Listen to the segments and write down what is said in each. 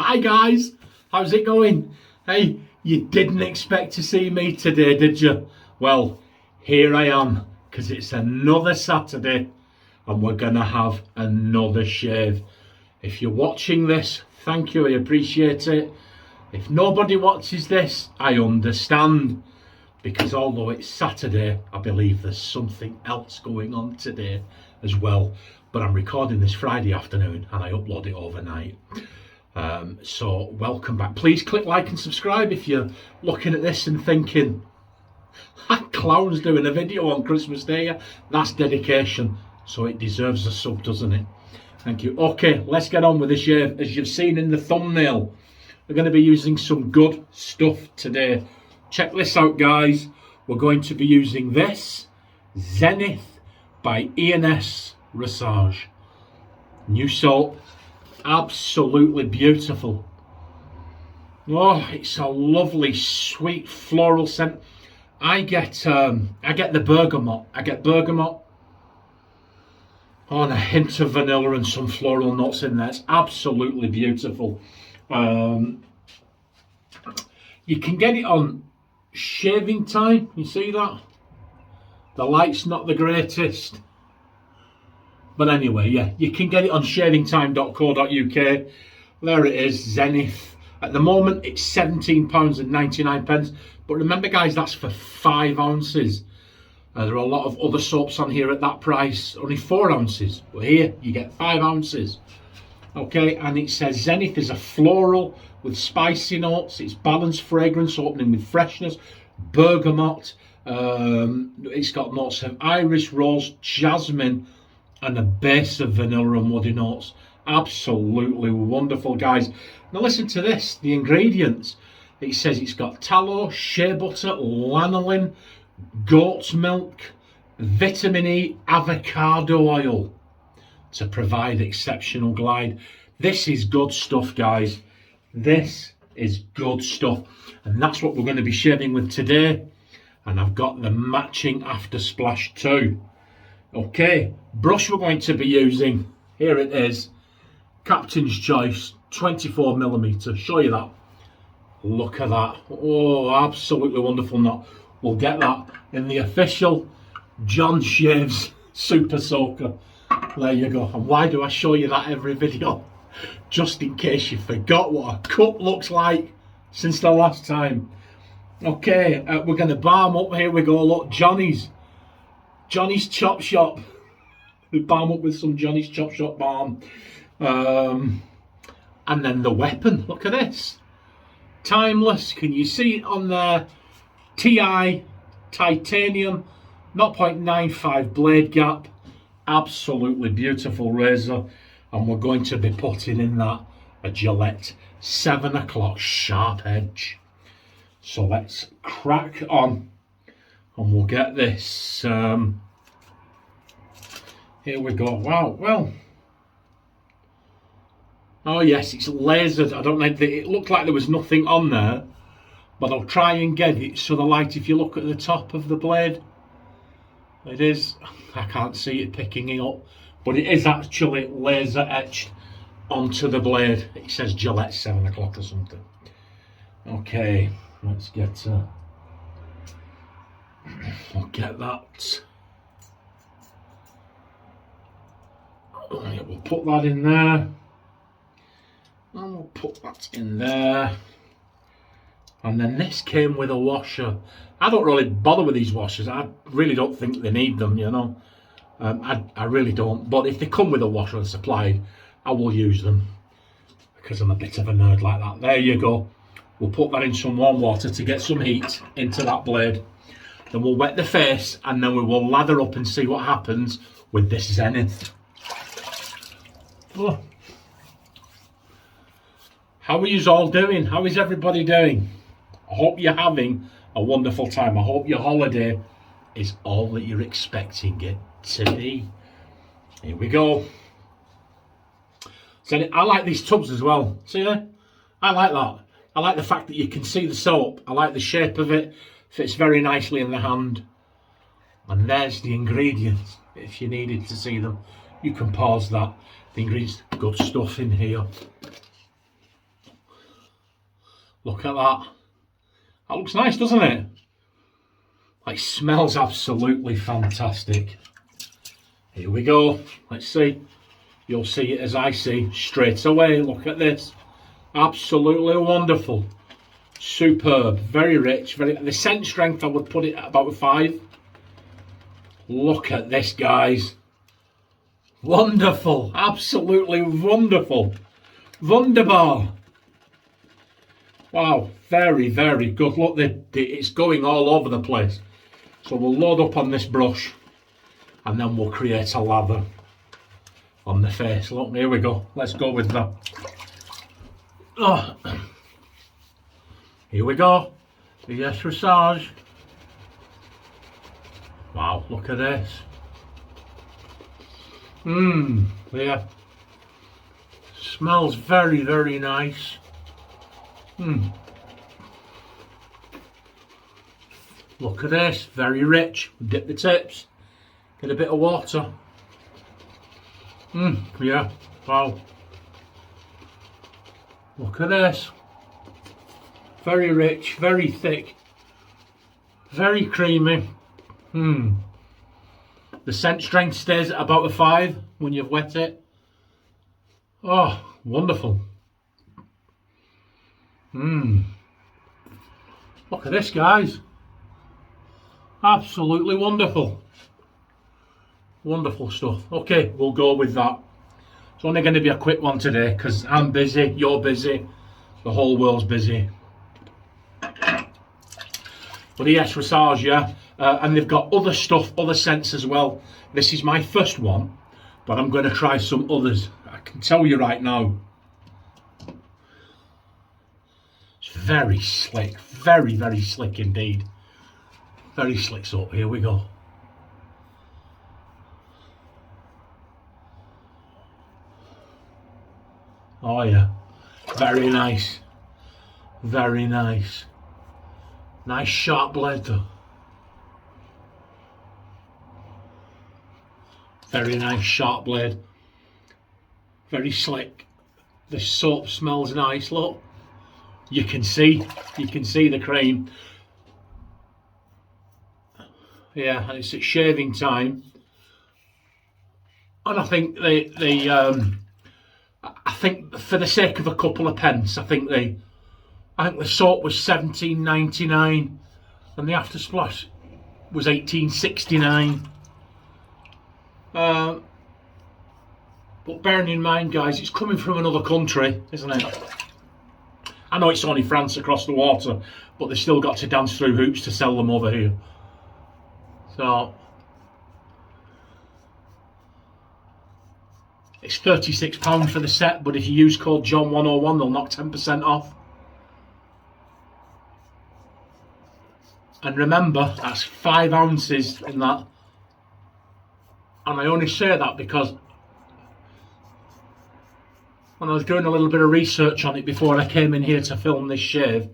Hi guys, how's it going? Hey, you didn't expect to see me today, did you? Well, here I am, because it's another Saturday and we're gonna have another shave. If you're watching this, thank you, I appreciate it. If nobody watches this, I understand, because although it's Saturday, I believe there's something else going on today as well. But I'm recording this Friday afternoon and I upload it overnight. So welcome back. Please click like and subscribe if you're looking at this and thinking, that clown's doing a video on Christmas Day. That's dedication, so it deserves a sub, doesn't it? Thank you. Okay, let's get on with the shave. As you've seen in the thumbnail, we're going to be using some good stuff today. Check this out, guys. We're going to be using this Zenith by E&S Rasage. New soap. Absolutely beautiful. Oh, it's a lovely, sweet floral scent. I get the bergamot. I get bergamot. Oh, and a hint of vanilla and some floral notes in there. It's absolutely beautiful. You can get it on shaving time. You see that? The light's not the greatest. But anyway, yeah, you can get it on shavingtime.co.uk. There it is, Zenith. At the moment, it's £17.99. But remember, guys, that's for 5 ounces. There are a lot of other soaps on here at that price, only 4 ounces. But here, you get 5 ounces. Okay, and it says Zenith is a floral with spicy notes. It's balanced fragrance, opening with freshness, bergamot. It's got notes of iris, rose, jasmine, and a base of vanilla and woody notes. Absolutely wonderful, guys. Now listen to this, the ingredients. It says it's got tallow, shea butter, lanolin, goat's milk, vitamin E, avocado oil to provide exceptional glide. This is good stuff, guys. This is good stuff. And that's what we're going to be shaving with today. And I've got the matching after splash too. Okay, brush we're going to be using, here it is, Captain's Choice, 24mm. Show you that. Look at that. Oh, absolutely wonderful knot. We'll get that in the official John Shaves Super Soaker. There you go. And why do I show you that every video? Just in case you forgot what a cut looks like since the last time. Okay, we're going to balm up. Here we go. Look, Jonnys Chop Shop. We balm up with some Jonnys Chop Shop Balm. And then the weapon. Look at this. Timeless. Can you see it on there? TI titanium 0.95 blade gap. Absolutely beautiful razor. And we're going to be putting in that a Gillette 7 o'clock sharp edge. So let's crack on and we'll get this. Here we go. Wow, well. Oh yes, it's lasered. I don't know, it looked like there was nothing on there, but I'll try and get it so the light, if you look at the top of the blade, it is, I can't see it picking it up, but it is actually laser etched onto the blade. It says Gillette 7 o'clock or something. Okay, let's get we'll get that. We'll put that in there. And we'll put that in there. And then this came with a washer. I don't really bother with these washers. I really don't think they need them, you know. I really don't. But if they come with a washer supplied, I will use them, because I'm a bit of a nerd like that. There you go. We'll put that in some warm water to get some heat into that blade. Then we'll wet the face and then we will lather up and see what happens with this Zenith. Oh. How are you all doing? How is everybody doing? I hope you're having a wonderful time. I hope your holiday is all that you're expecting it to be. Here we go. So I like these tubs as well. See there? I like that. I like the fact that you can see the soap. I like the shape of it. Fits very nicely in the hand. And there's the ingredients. If you needed to see them, you can pause that. The ingredients, good stuff in here. Look at that. That looks nice, doesn't it? It smells absolutely fantastic. Here we go. Let's see. You'll see it as I see straight away. Look at this. Absolutely wonderful. Superb. Very rich. The scent strength, I would put it at about a 5. Look at this, guys. Wonderful. Absolutely wonderful. Wunderbar. Wow. Very, very good. Look, it's going all over the place. So we'll load up on this brush and then we'll create a lather on the face. Look, here we go. Let's go with that. Oh. Here we go. The E&S Rasage. Wow, look at this. Yeah. Smells very, very nice. Look at this, very rich. Dip the tips, get a bit of water. Yeah, wow. Look at this. Very rich, very thick, very creamy. The scent strength stays at about a 5 when you've wet it. Oh, wonderful. Look at this, guys. Absolutely wonderful. Wonderful stuff. Okay, we'll go with that. It's only going to be a quick one today because I'm busy, you're busy, the whole world's busy. But E&S Rasage, yeah. And they've got other stuff, other scents as well. This is my first one, but I'm going to try some others. I can tell you right now. It's very slick. Very, very slick indeed. Very slick soap. Here we go. Oh yeah. Very nice. Very nice. Nice sharp blade though. Very nice sharp blade. Very slick. The soap smells nice, look. You can see the cream. Yeah, and it's at shaving time. And I think I think for the sake of a couple of pence, I think the soap was £17.99 and the after splash was £18.69. But bearing in mind, guys, it's coming from another country, isn't it? I know it's only France across the water, but they've still got to dance through hoops to sell them over here. So it's £36 for the set, but if you use code John101, they'll knock 10% off. And remember, that's 5 ounces in that. And I only say that because when I was doing a little bit of research on it before I came in here to film this shave,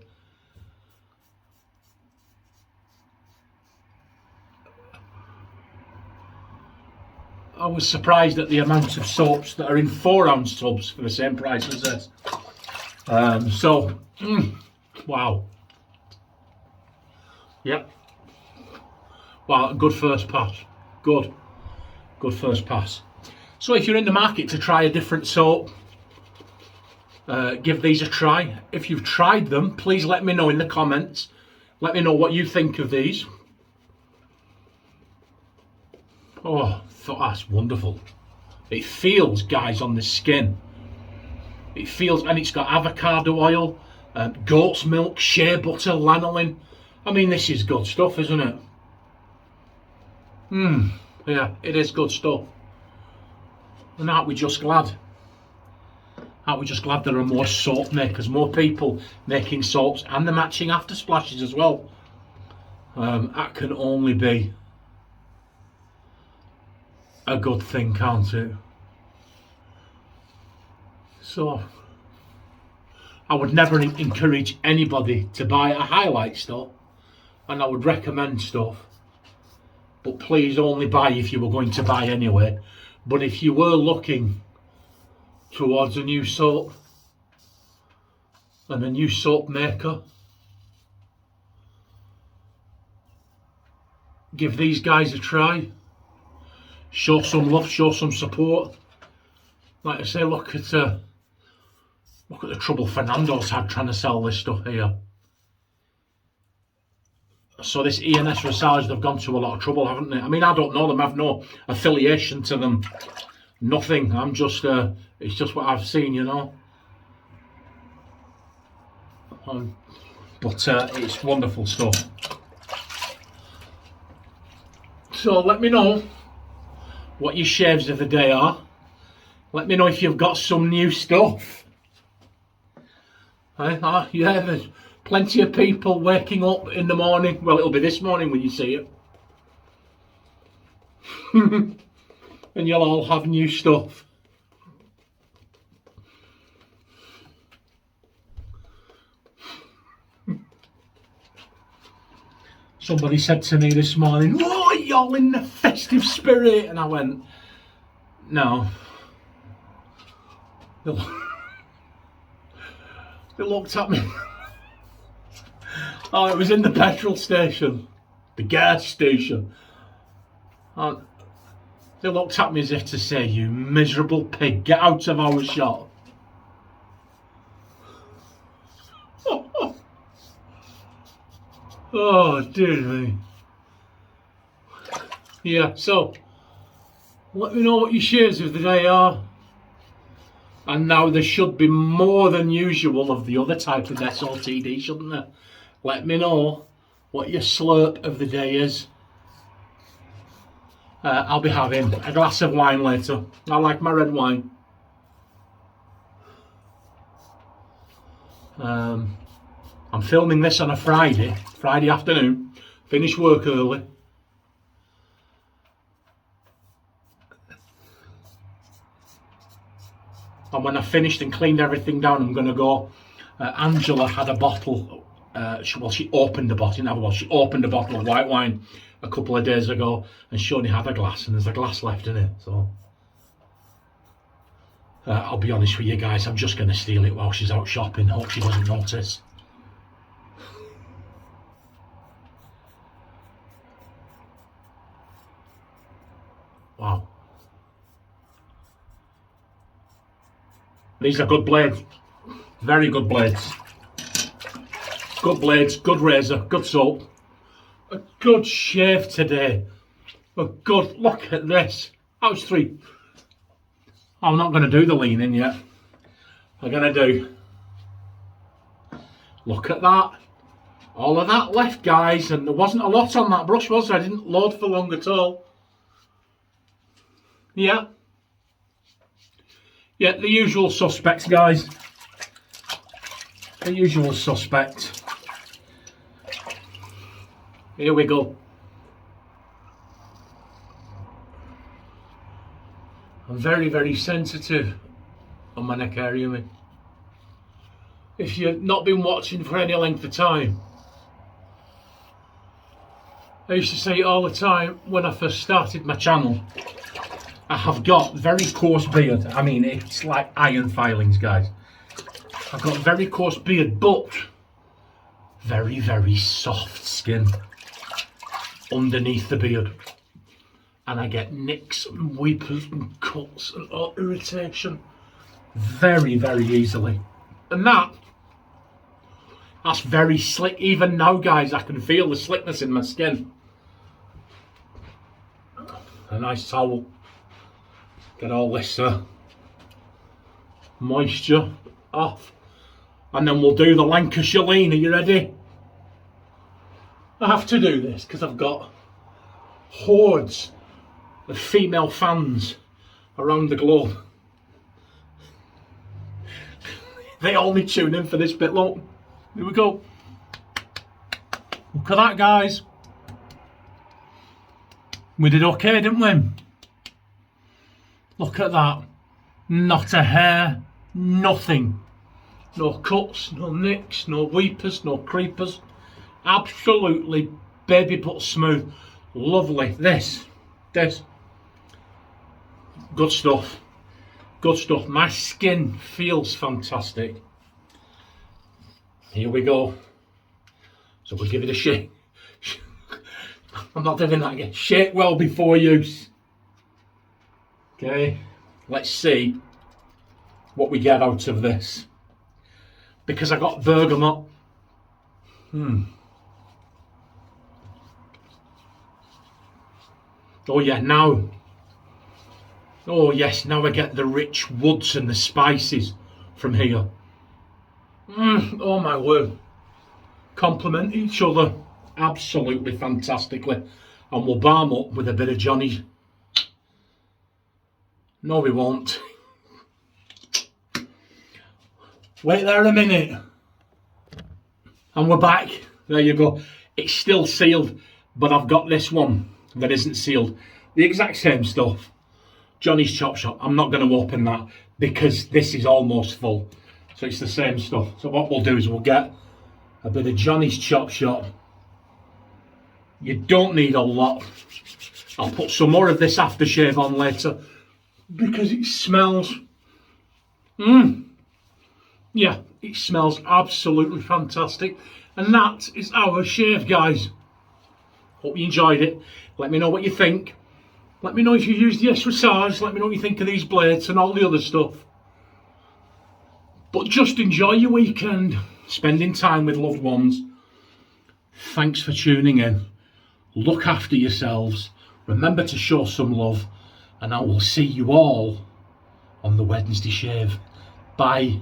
I was surprised at the amount of soaps that are in 4-ounce tubs for the same price as this. Wow. Yep. Wow, good first pass. Good first pass. So if you're in the market to try a different soap, give these a try. If you've tried them, please let me know in the comments. Let me know what you think of these. Oh, that's wonderful. It feels, guys, on the skin. It feels, and it's got avocado oil, goat's milk, shea butter, lanolin. I mean, this is good stuff, isn't it? Yeah, it is good stuff. And aren't we just glad? Aren't we just glad there are more soap makers, more people making soaps and the matching after splashes as well? That can only be a good thing, can't it? So I would never encourage anybody to buy a highlight stuff, and I would recommend stuff, but please only buy if you were going to buy anyway. But if you were looking towards a new soap, and a new soap maker. Give these guys a try. Show some love, show some support. Like I say, look at the trouble Fernando's had trying to sell this stuff here. So this E&S Rasage, they've gone to a lot of trouble, haven't they? I mean, I don't know them, I have no affiliation to them. Nothing. I'm just, it's just what I've seen, you know. But it's wonderful stuff. So let me know what your shaves of the day are. Let me know if you've got some new stuff. Yeah, there's plenty of people waking up in the morning. Well, it'll be this morning when you see it. And you'll all have new stuff. Somebody said to me this morning, "Oh, you're in the festive spirit," and I went, "No." They looked at me. Oh, it was in the petrol station, the gas station. And they looked at me as if to say, "You miserable pig, get out of our shop." Oh, dear me. Yeah, so let me know what your shares of the day are. And now there should be more than usual of the other type of SLTD, shouldn't there? Let me know what your slurp of the day is. I'll be having a glass of wine later. I like my red wine. I'm filming this on a Friday afternoon. Finish work early. And when I finished and cleaned everything down, I'm going to go. Angela had a bottle. She opened a bottle. In other words, she opened a bottle of white wine a couple of days ago, and she only had a glass, and there's a glass left in it. So I'll be honest with you guys, I'm just going to steal it while she's out shopping. Hope she doesn't notice. Wow. These are good blades. Very good blades. Good blades, good razor, good soap. A good shave today. A good, look at this. How's 3? I'm not going to do the lean-in yet. I'm going to do. Look at that. All of that left, guys. And there wasn't a lot on that brush, was there? I didn't load for long at all. Yeah. Yeah, the usual suspects, guys. The usual suspect. Here we go. I'm very, very sensitive on my neck area, man. If you've not been watching for any length of time, I used to say it all the time when I first started my channel. I have got very coarse beard. I mean, it's like iron filings, guys. I've got very coarse beard, but very, very soft skin underneath the beard. And I get nicks and weepers and cuts and irritation very, very easily. And that's very slick. Even now, guys, I can feel the slickness in my skin. A nice towel. Get all this moisture off. And then we'll do the Lancashire lean. Are you ready? I have to do this because I've got hordes of female fans around the globe. They only tune in for this bit. Look, here we go. Look at that, guys. We did okay, didn't we? Look at that. Not a hair, nothing. No cuts, no nicks, no weepers, no creepers. Absolutely baby butt smooth. Lovely. This. Good stuff. Good stuff. My skin feels fantastic. Here we go. So we'll give it a shake. I'm not doing that again. Shake well before use. Okay, let's see what we get out of this. Because I got bergamot. Oh yeah, now. Oh yes, now I get the rich woods and the spices from here. Oh my word. Complement each other absolutely fantastically. And we'll balm up with a bit of Jonnys. No, we won't. Wait there a minute. And we're back. There you go. It's still sealed, but I've got this one that isn't sealed. The exact same stuff. Jonnys Chop Shop. I'm not going to open that because this is almost full. So it's the same stuff. So what we'll do is we'll get a bit of Jonnys Chop Shop. You don't need a lot. I'll put some more of this aftershave on later because it smells. Yeah, it smells absolutely fantastic. And that is our shave, guys. Hope you enjoyed it. Let me know what you think. Let me know if you used the E&S Rasage. Let me know what you think of these blades and all the other stuff. But just enjoy your weekend, spending time with loved ones. Thanks for tuning in. Look after yourselves. Remember to show some love. And I will see you all on the Wednesday shave. Bye.